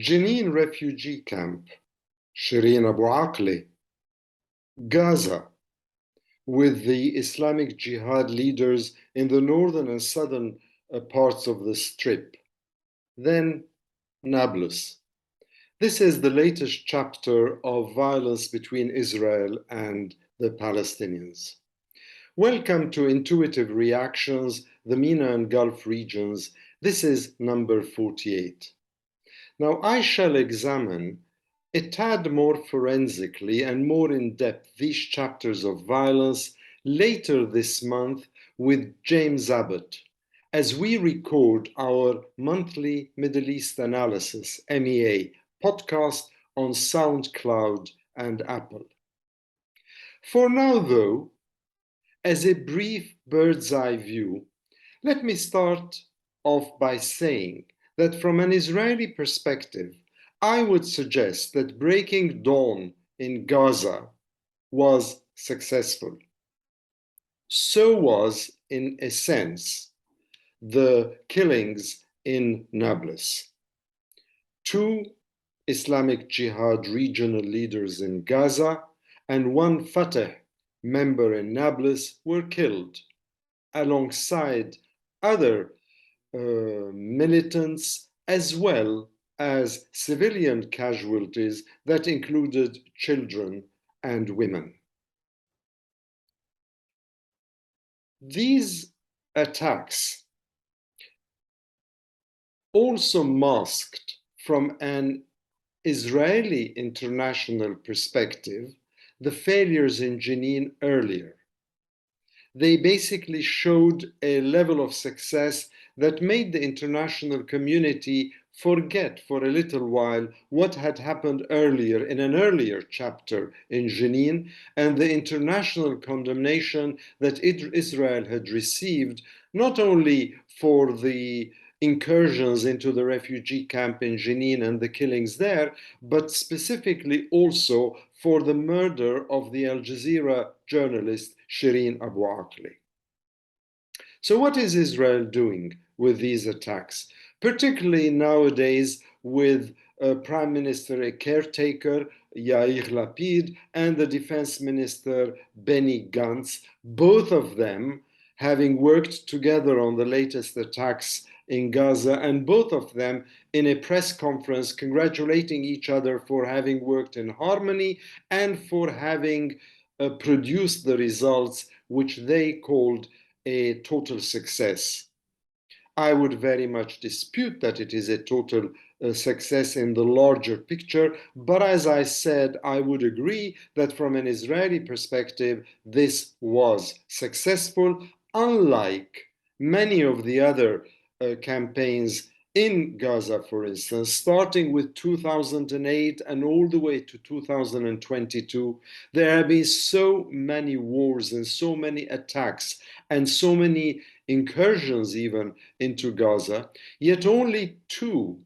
Jenin refugee camp, Shirin Abu Akleh, Gaza, with the Islamic Jihad leaders in the northern and southern parts of the Strip. Then Nablus. This is the latest chapter of violence between Israel and the Palestinians. Welcome to Intuitive Reactions, the MENA and Gulf regions. This is number 48. Now, I shall examine a tad more forensically and more in depth these chapters of violence later this month with James Abbott, as we record our monthly Middle East Analysis, MEA, podcast on SoundCloud and Apple. For now, though, as a brief bird's eye view, let me start off by saying that from an Israeli perspective, I would suggest that breaking dawn in Gaza was successful. So was, in a sense, the killings in Nablus. Two Islamic Jihad regional leaders in Gaza and one Fatah member in Nablus were killed, alongside other militants, as well as civilian casualties that included children and women. These attacks also masked, from an Israeli international perspective, the failures in Jenin earlier. They basically showed a level of success that made the international community forget for a little while what had happened earlier in an earlier chapter in Jenin and the international condemnation that Israel had received, not only for the incursions into the refugee camp in Jenin and the killings there, but specifically also for the murder of the Al Jazeera journalist Shirin Abu Akleh. So what is Israel doing with these attacks, particularly nowadays with Prime Minister, a caretaker, Yair Lapid, and the Defense Minister, Benny Gantz, both of them having worked together on the latest attacks in Gaza, and both of them in a press conference congratulating each other for having worked in harmony and for having produced the results which they called a total success. I would very much dispute that it is a total success in the larger picture, but as I said, I would agree that from an Israeli perspective, this was successful, unlike many of the other campaigns in Gaza, for instance, starting with 2008 and all the way to 2022. There have been so many wars and so many attacks and so many incursions even into Gaza, yet only two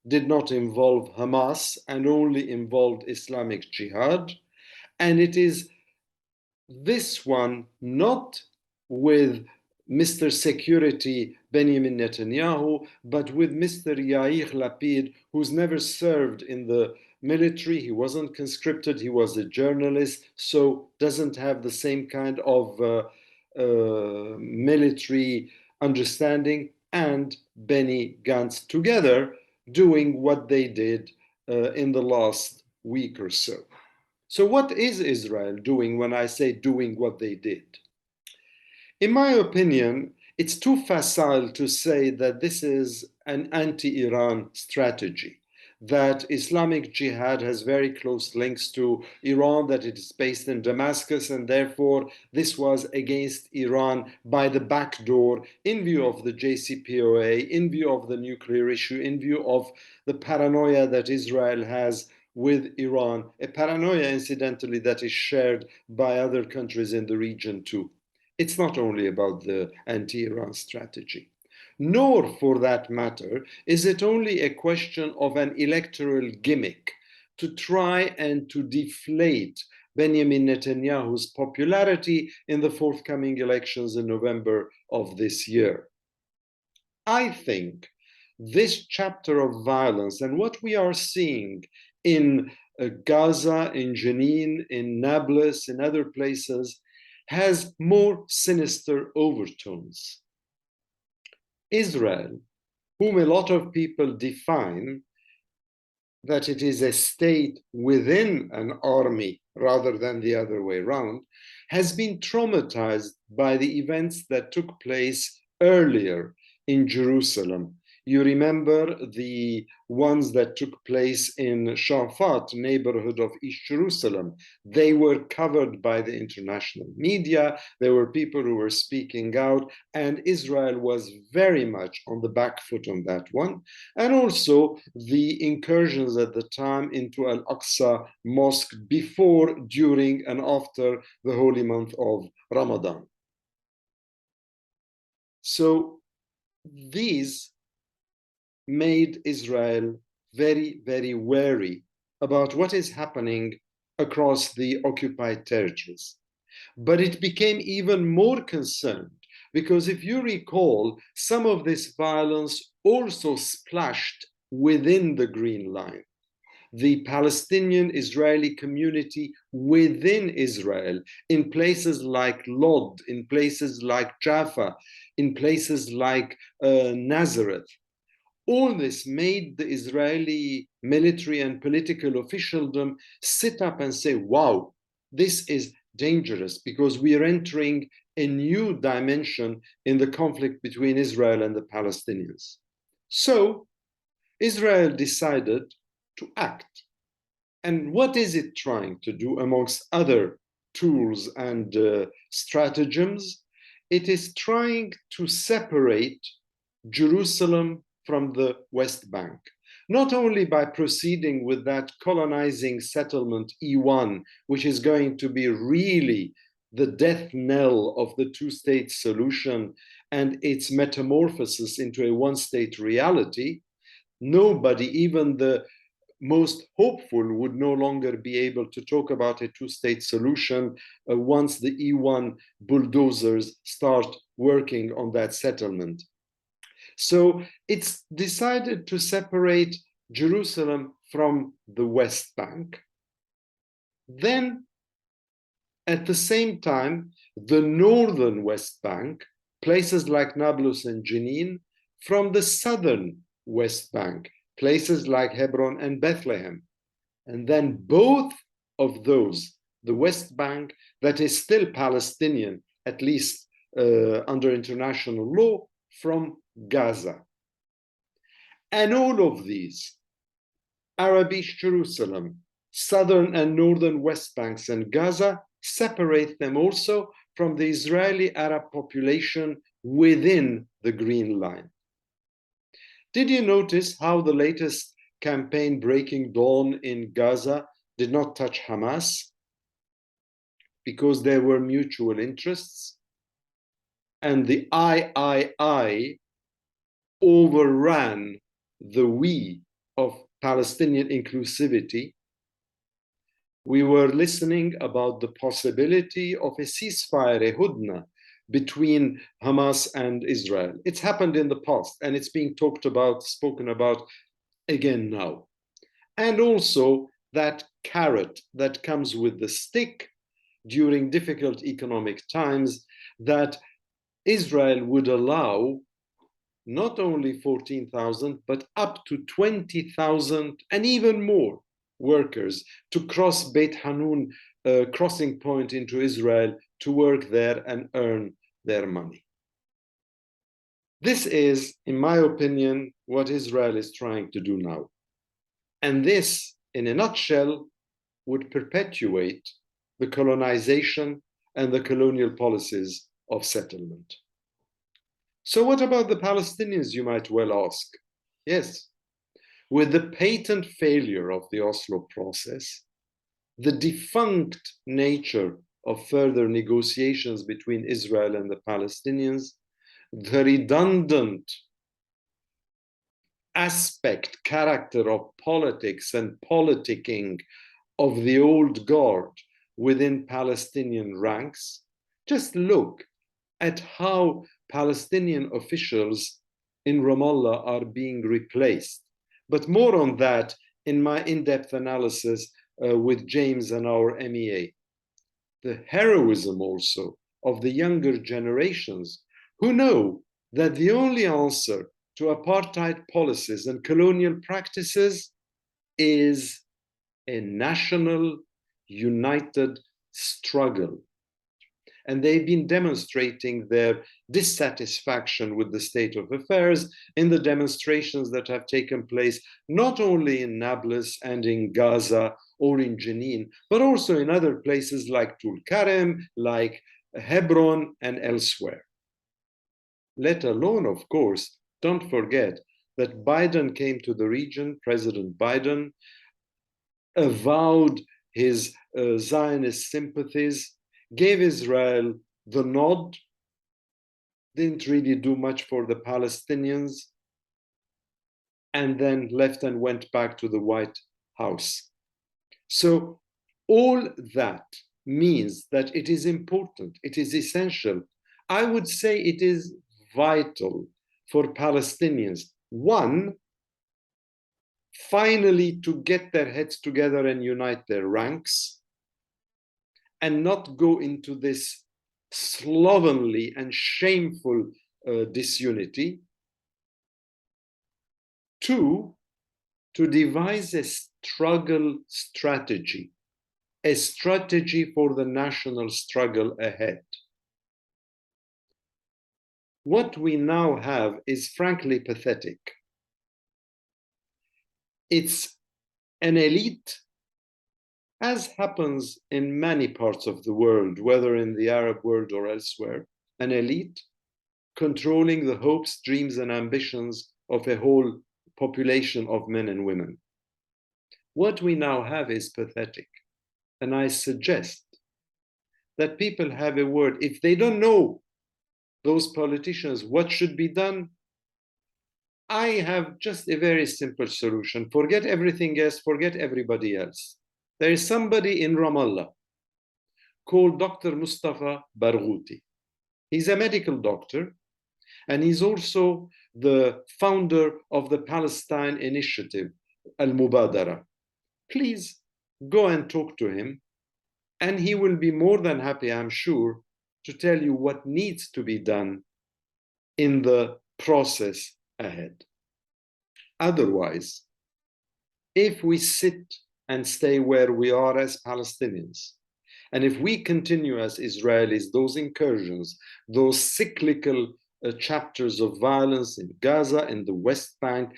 did not involve Hamas and only involved Islamic Jihad. And it is this one, not with Mr. Security Benjamin Netanyahu, but with Mr. Yair Lapid, who's never served in the military. He wasn't conscripted, he was a journalist, so doesn't have the same kind of military understanding, and Benny Gantz together doing what they did in the last week or so. So what is Israel doing when I say doing what they did? In my opinion, it's too facile to say that this is an anti-Iran strategy, that Islamic Jihad has very close links to Iran, that it is based in Damascus, and therefore this was against Iran by the back door in view of the JCPOA, in view of the nuclear issue, in view of the paranoia that Israel has with Iran, a paranoia, incidentally, that is shared by other countries in the region too. It's not only about the anti-Iran strategy. Nor, for that matter, is it only a question of an electoral gimmick to try and to deflate Benjamin Netanyahu's popularity in the forthcoming elections in November of this year. I think this chapter of violence and what we are seeing in Gaza, in Jenin, in Nablus, in other places, has more sinister overtones. Israel, whom a lot of people define that it is a state within an army rather than the other way around, has been traumatized by the events that took place earlier in Jerusalem. You remember the ones that took place in Shafat, neighborhood of East Jerusalem. They were covered by the international media. There were people who were speaking out, and Israel was very much on the back foot on that one. And also the incursions at the time into Al-Aqsa Mosque before, during, and after the holy month of Ramadan. So these made Israel very, very wary about what is happening across the occupied territories. But it became even more concerned because if you recall, some of this violence also splashed within the Green Line. The Palestinian-Israeli community within Israel, in places like Lod, in places like Jaffa, in places like Nazareth. All this made the Israeli military and political officialdom sit up and say, wow, this is dangerous because we are entering a new dimension in the conflict between Israel and the Palestinians. So Israel decided to act. And what is it trying to do amongst other tools and stratagems? It is trying to separate Jerusalem from the West Bank, not only by proceeding with that colonizing settlement E1, which is going to be really the death knell of the two-state solution and its metamorphosis into a one-state reality. Nobody, even the most hopeful, would no longer be able to talk about a two-state solution once the E1 bulldozers start working on that settlement. So it's decided to separate Jerusalem from the West Bank. Then, at the same time, the northern West Bank, places like Nablus and Jenin, from the southern West Bank, places like Hebron and Bethlehem. And then both of those, the West Bank, that is still Palestinian, at least under international law, from Gaza. And all of these, Arab East Jerusalem, southern and northern West Banks and Gaza, separate them also from the Israeli Arab population within the Green Line. Did you notice how the latest campaign Breaking Dawn in Gaza did not touch Hamas? Because there were mutual interests. And the I overran the we of Palestinian inclusivity. We were listening about the possibility of a ceasefire, a hudna, between Hamas and Israel. It's happened in the past, and it's being spoken about again now. And also that carrot that comes with the stick during difficult economic times, that Israel would allow not only 14,000, but up to 20,000 and even more workers to cross Beit Hanun crossing point into Israel to work there and earn their money. This is, in my opinion, what Israel is trying to do now. And this, in a nutshell, would perpetuate the colonization and the colonial policies of settlement. So what about the Palestinians, you might well ask? Yes, with the patent failure of the Oslo process, the defunct nature of further negotiations between Israel and the Palestinians, the redundant character of politics and politicking of the old guard within Palestinian ranks, just look at how Palestinian officials in Ramallah are being replaced. But more on that in my in-depth analysis with James and our MEA. The heroism also of the younger generations who know that the only answer to apartheid policies and colonial practices is a national, united struggle. And they've been demonstrating their dissatisfaction with the state of affairs in the demonstrations that have taken place not only in Nablus and in Gaza or in Jenin, but also in other places like Tulkarem, like Hebron, and elsewhere. Let alone, of course, don't forget that Biden came to the region, President Biden, avowed his Zionist sympathies, gave Israel the nod, didn't really do much for the Palestinians, and then left and went back to the White House. So all that means that it is important, it is essential. I would say it is vital for Palestinians, one, finally to get their heads together and unite their ranks and not go into this slovenly and shameful disunity. Two, to devise a struggle strategy, a strategy for the national struggle ahead. What we now have is frankly pathetic. It's an elite, as happens in many parts of the world, whether in the Arab world or elsewhere, an elite controlling the hopes, dreams, and ambitions of a whole population of men and women. What we now have is pathetic. And I suggest that people have a word. If they don't know, those politicians, what should be done, I have just a very simple solution. Forget everything else, forget everybody else. There is somebody in Ramallah called Dr. Mustafa Barghouti. He's a medical doctor, and he's also the founder of the Palestine Initiative, Al-Mubadara. Please go and talk to him, and he will be more than happy, I'm sure, to tell you what needs to be done in the process ahead. Otherwise, if we sit and stay where we are as Palestinians, and if we continue as Israelis, those incursions, those cyclical chapters of violence in Gaza, in the West Bank,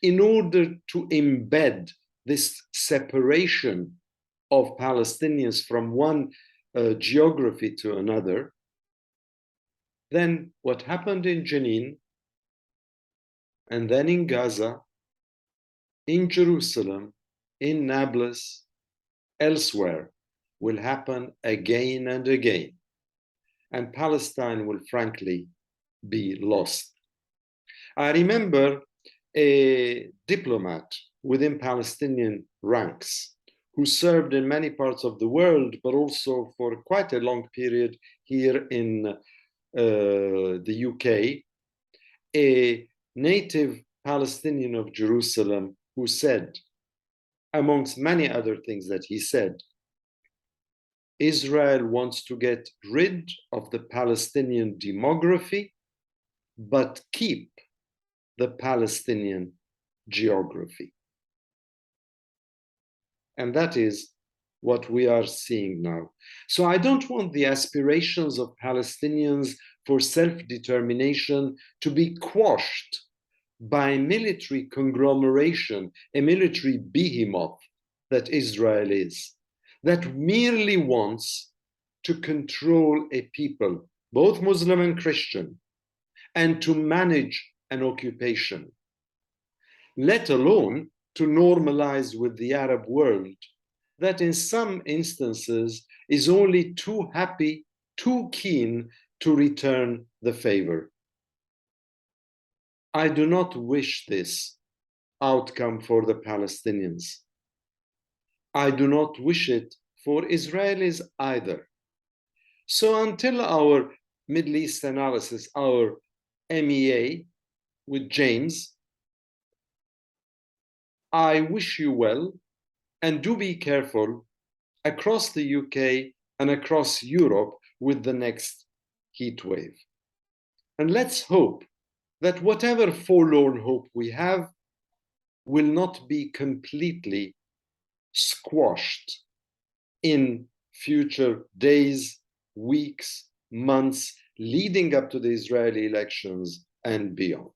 in order to embed this separation of Palestinians from one geography to another, then what happened in Jenin, and then in Gaza, in Jerusalem, in Nablus, elsewhere, will happen again and again. And Palestine will frankly be lost. I remember a diplomat within Palestinian ranks who served in many parts of the world, but also for quite a long period here in the UK, a native Palestinian of Jerusalem who said, amongst many other things that he said, Israel wants to get rid of the Palestinian demography, but keep the Palestinian geography. And that is what we are seeing now. So I don't want the aspirations of Palestinians for self-determination to be quashed by military conglomeration, a military behemoth that Israel is, that merely wants to control a people, both Muslim and Christian, and to manage an occupation, let alone to normalize with the Arab world that in some instances is only too happy, too keen to return the favor. I do not wish this outcome for the Palestinians. I do not wish it for Israelis either. So until our Middle East analysis, our MEA, with James. I wish you well, and do be careful across the UK and across Europe with the next heat wave. And let's hope that whatever forlorn hope we have will not be completely squashed in future days, weeks, months leading up to the Israeli elections and beyond.